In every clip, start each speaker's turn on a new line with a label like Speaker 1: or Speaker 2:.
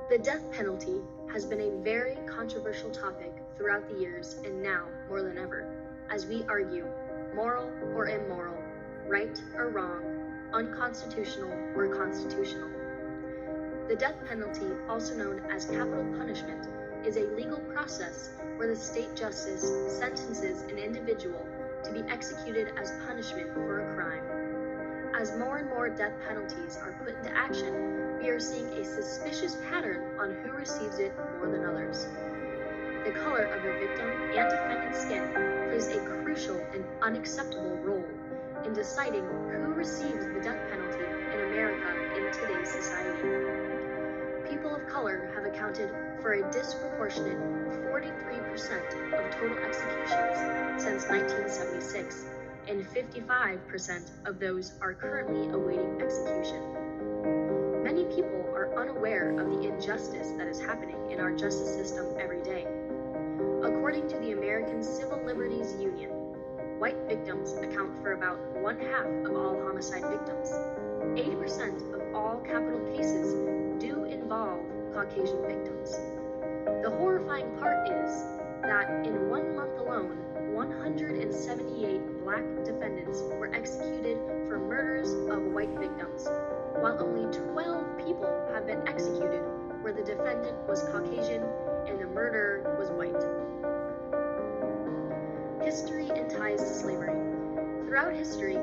Speaker 1: The death penalty has been a very controversial topic throughout the years and now more than ever, as we argue moral or immoral, right or wrong, unconstitutional or constitutional. The death penalty, also known as capital punishment, is a legal process where the state justice sentences an individual to be executed as punishment for a crime. As more and more death penalties are put into action, we are seeing a suspicious pattern on who receives it more than others. The color of the victim and defendant's skin plays a crucial and unacceptable role in deciding who receives the death penalty in America in today's society. People of color have accounted for a disproportionate 43% of total executions since 1976, and 55% of those are currently awaiting execution. Many people are unaware of the injustice that is happening in our justice system every day. According to the American Civil Liberties Union, white victims account for about 1/2 of all homicide victims. 80% of all capital cases do involve Caucasian victims. The horrifying part is that in 1 month alone, 178 Black defendants were executed for murders of white victims, while only 12 people have been executed where the defendant was Caucasian and the murderer was white. History and ties to slavery. Throughout history,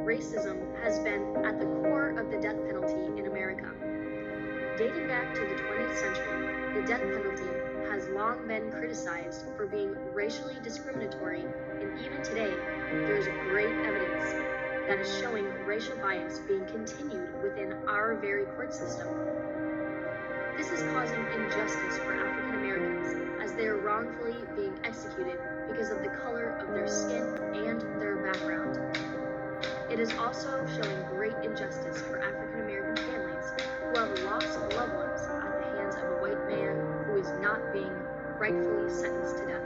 Speaker 1: racism has been at the core of the death penalty in America. Dating back to the 20th century, the death penalty has long been criticized for being racially discriminatory, and even today, there is great evidence that is showing racial bias being continued within our very court system. This is causing injustice for African Americans as they are wrongfully being executed because of the color of their skin and their background. It is also showing great injustice for African American families who have lost loved ones at the hands of a white man who is not being rightfully sentenced to death.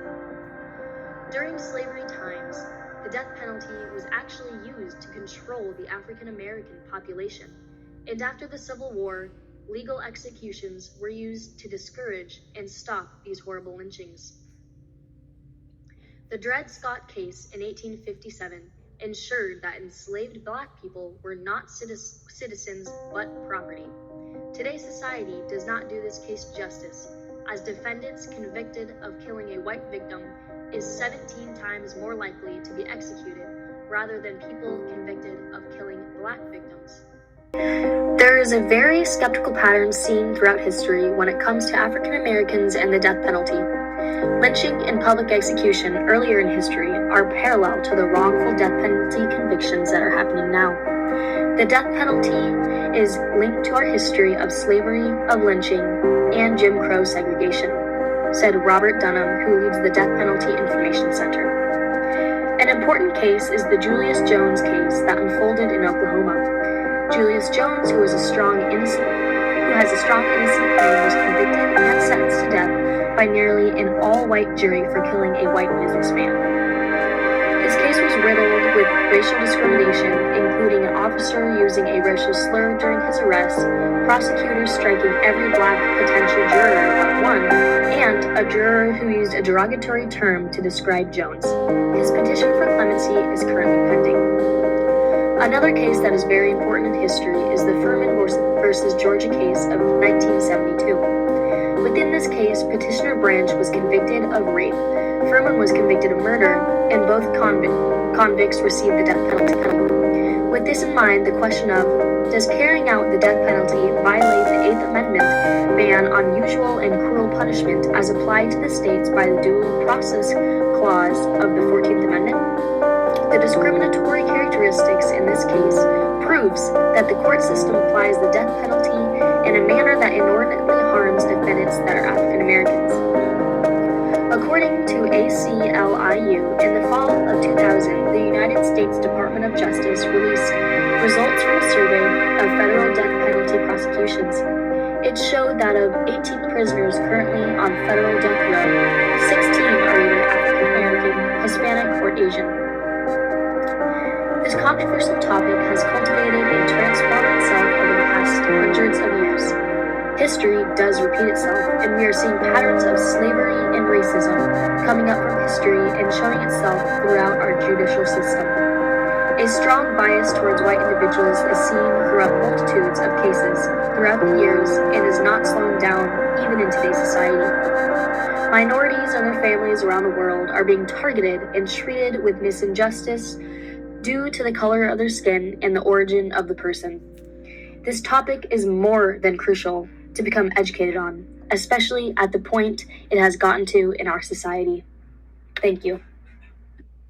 Speaker 1: During slavery times, the death penalty was actually used to control the African American population, and after the Civil War, legal executions were used to discourage and stop these horrible lynchings. The Dred Scott case in 1857 ensured that enslaved Black people were not citizens but property. Today's society does not do this case justice, as defendants convicted of killing a white victim is 17 times more likely to be executed rather than people convicted of killing Black victims. There is a very skeptical pattern seen throughout history when it comes to African Americans and the death penalty. Lynching and public execution earlier in history are parallel to the wrongful death penalty convictions that are happening now. The death penalty is linked to our history of slavery, of lynching, and Jim Crow segregation, said Robert Dunham, who leads the Death Penalty Information Center. An important case is the Julius Jones case that unfolded in Oklahoma. Julius Jones, who has a strong innocent claim, was convicted and sentenced to death by nearly an all-white jury for killing a white businessman. His case was riddled with racial discrimination, including an officer using a racial slur during his arrest, prosecutors striking every Black potential juror but one, and a juror who used a derogatory term to describe Jones. His petition for clemency is currently pending. Another case that is very important in history is the Furman versus Georgia case of 1972. Within this case, Petitioner Branch was convicted of rape. Furman was convicted of murder, and both convicts received the death penalty. With this in mind, the question of, does carrying out the death penalty violate the 8th Amendment ban on unusual and cruel punishment as applied to the states by the Due Process Clause of the 14th Amendment? The discriminatory characteristics in this case proves that the court system applies the death penalty in a manner that inordinately harms defendants that are African Americans. According to ACLIU, in the fall of 2000, the United States Department of Justice released results from a survey of federal death penalty prosecutions. It showed that of 18 prisoners currently on federal death row, 16 are either African American, Hispanic, or Asian. This controversial topic has cultivated and transformed itself over the past hundreds of years. History does repeat itself, and we are seeing patterns of slavery and racism coming up from history and showing itself throughout our judicial system. A strong bias towards white individuals is seen throughout multitudes of cases throughout the years and is not slowing down even in today's society. Minorities and their families around the world are being targeted and treated with injustice due to the color of their skin and the origin of the person. This topic is more than crucial to become educated on, especially at the point it has gotten to in our society. Thank you.